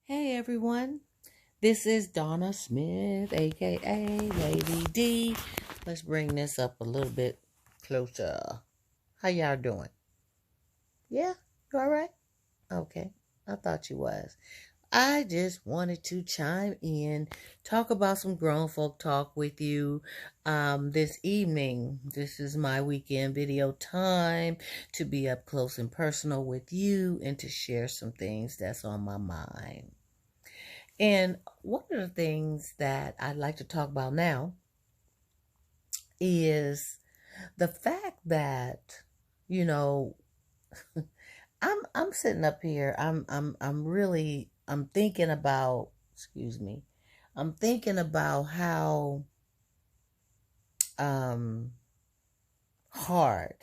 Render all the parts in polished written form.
Hey everyone, this is Donna Smith, aka Lady D. Let's bring this up a little bit closer. How y'all doing? Yeah, you all right? Okay, I thought you was. I just wanted to chime in, talk about some grown folk talk with you this evening. This is my weekend video time to be up close and personal with you and to share some things that's on my mind. And one of the things that I'd like to talk about now is the fact that, you know, I'm sitting up here, I'm thinking about, excuse me, I'm thinking about um hard,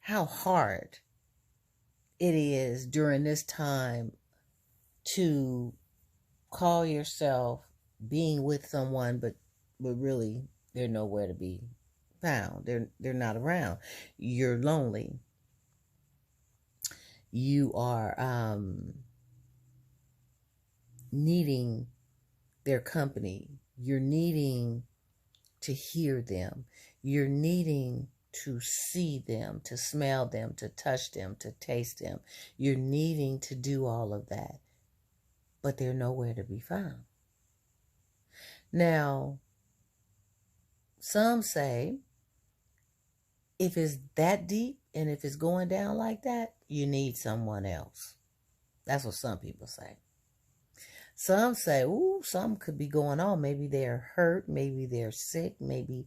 how hard it is during this time to call yourself being with someone, but really they're nowhere to be found. They're not around. You're lonely. You are needing their company. You're needing to hear them. You're needing to see them, to smell them, to touch them, to taste them. You're needing to do all of that, but they're nowhere to be found. Now, some say if it's that deep and if it's going down like that, you need someone else. That's what some people say. Some say, ooh, something could be going on. Maybe they're hurt. Maybe they're sick. They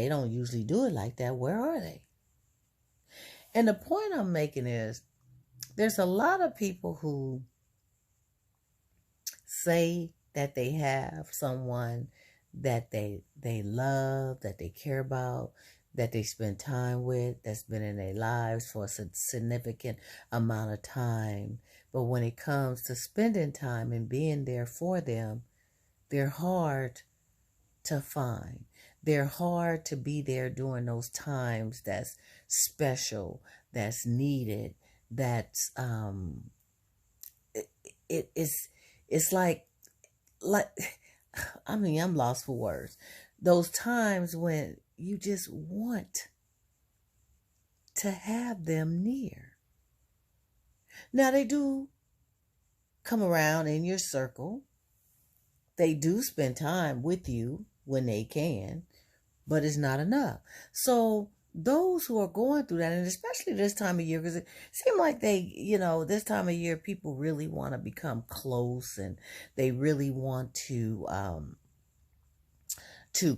don't usually do it like that. Where are they? And the point I'm making is there's a lot of people who say that they have someone that they love, that they care about, that they spend time with, that's been in their lives for a significant amount of time. But when it comes to spending time and being there for them, they're hard to find. They're hard to be there during those times that's special, that's needed, that's it's like I'm lost for words. Those times when you just want to have them near. Now, they do come around in your circle. They do spend time with you when they can, but it's not enough. So those who are going through that, and especially this time of year, because it seems like this time of year, people really want to become close and they really want to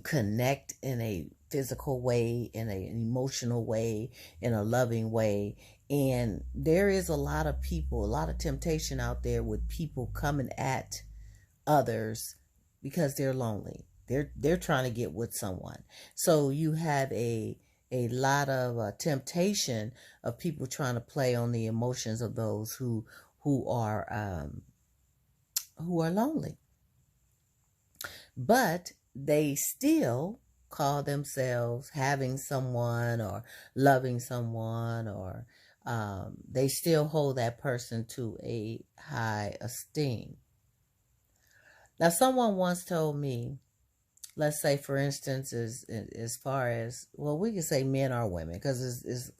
connect in a physical way, in an emotional way, in a loving way. And there is a lot of people, a lot of temptation out there with people coming at others because they're lonely. They're trying to get with someone. So you have a lot of temptation of people trying to play on the emotions of those who are lonely. But they still call themselves having someone or loving someone, or they still hold that person to a high esteem. Now, someone once told me, let's say, for instance, as far as, well, we can say men or women, because it's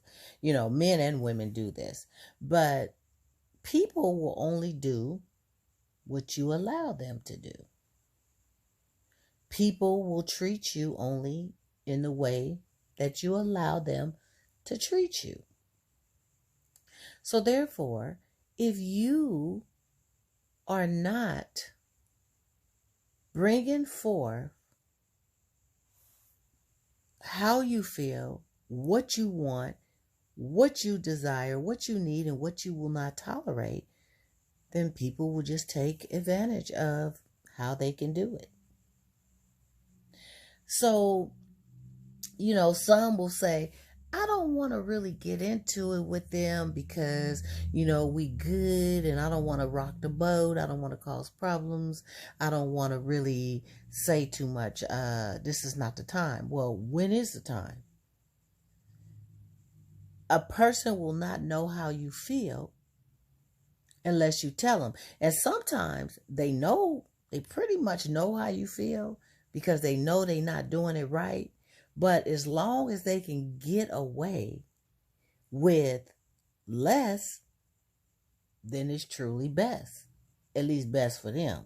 men and women do this, but people will only do what you allow them to do. People will treat you only in the way that you allow them to treat you. So therefore, if you are not bringing forth how you feel, what you want, what you desire, what you need, and what you will not tolerate, then people will just take advantage of how they can do it. So, some will say, I don't want to really get into it with them because, we good and I don't want to rock the boat. I don't want to cause problems. I don't want to really say too much. This is not the time. Well, when is the time? A person will not know how you feel unless you tell them. And sometimes they pretty much know how you feel because they know they're not doing it right. But as long as they can get away with less, then it's truly best. At least best for them.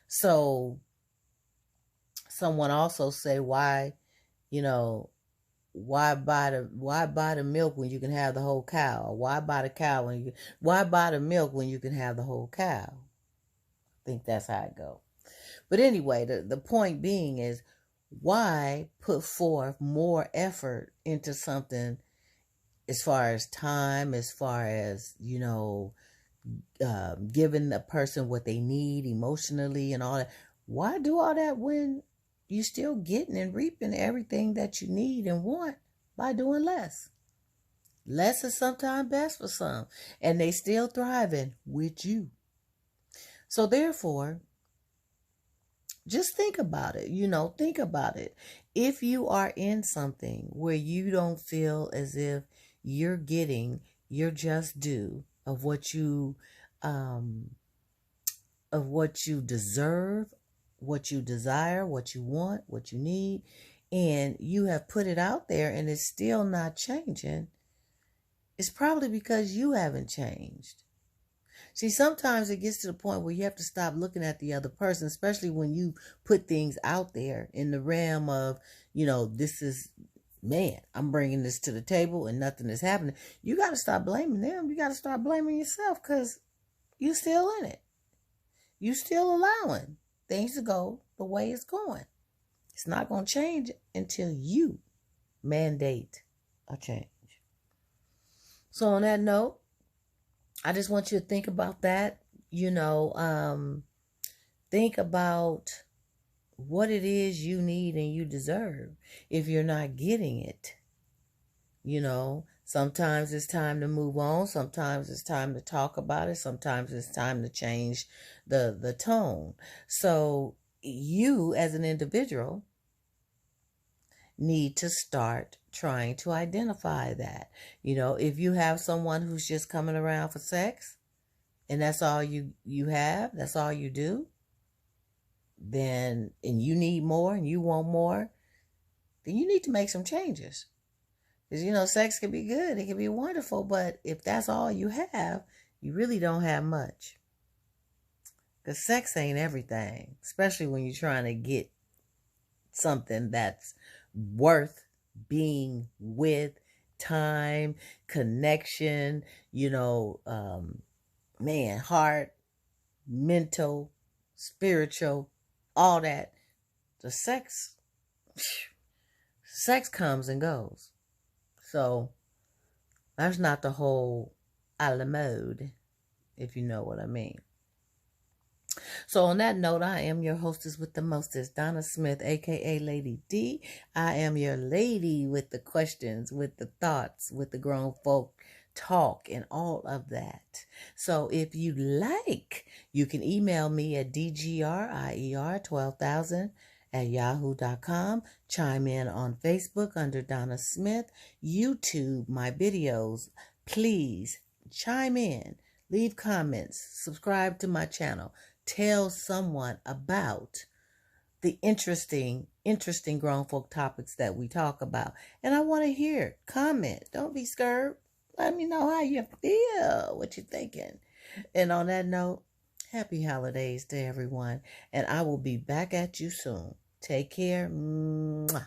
So someone also say, why buy the milk when you can have the whole cow? Or why buy the milk when you can have the whole cow? I think that's how it goes. But anyway, the point being is, why put forth more effort into something as far as time, as far as, giving the person what they need emotionally and all that? Why do all that when you're still getting and reaping everything that you need and want by doing less? Less is sometimes best for some, and they still thriving with you. So therefore, just think about it. Think about it. If you are in something where you don't feel as if you're getting your just due of what you deserve, what you desire, what you want, what you need, and you have put it out there and it's still not changing, it's probably because you haven't changed. See, sometimes it gets to the point where you have to stop looking at the other person, especially when you put things out there in the realm of, this is, man, I'm bringing this to the table and nothing is happening. You got to stop blaming them. You got to start blaming yourself, because you're still in it. You're still allowing things to go the way it's going. It's not going to change until you mandate a change. So on that note, I just want you to think about that. Think about what it is you need and you deserve. If you're not getting it, sometimes it's time to move on. Sometimes it's time to talk about it. Sometimes it's time to change the tone. So you as an individual need to start trying to identify that. If you have someone who's just coming around for sex and that's all you have, that's all you do, then, and you need more and you want more, then you need to make some changes. Because, sex can be good. It can be wonderful. But if that's all you have, you really don't have much. Because sex ain't everything, especially when you're trying to get something that's worth being with, time, connection, heart, mental, spiritual, all that. The sex comes and goes. So that's not the whole a la mode, if you know what I mean. So on that note, I am your hostess with the mostest, Donna Smith, aka Lady D. I am your lady with the questions, with the thoughts, with the grown folk talk and all of that. So if you like, you can email me at dgrier12000@yahoo.com. Chime in on Facebook under Donna Smith. YouTube, my videos. Please chime in, leave comments, subscribe to my channel. Tell someone about the interesting grown folk topics that we talk about. And I want to hear it. Comment. Don't be scared. Let me know how you feel, what you're thinking. And on that note, happy holidays to everyone. And I will be back at you soon. Take care. Mwah.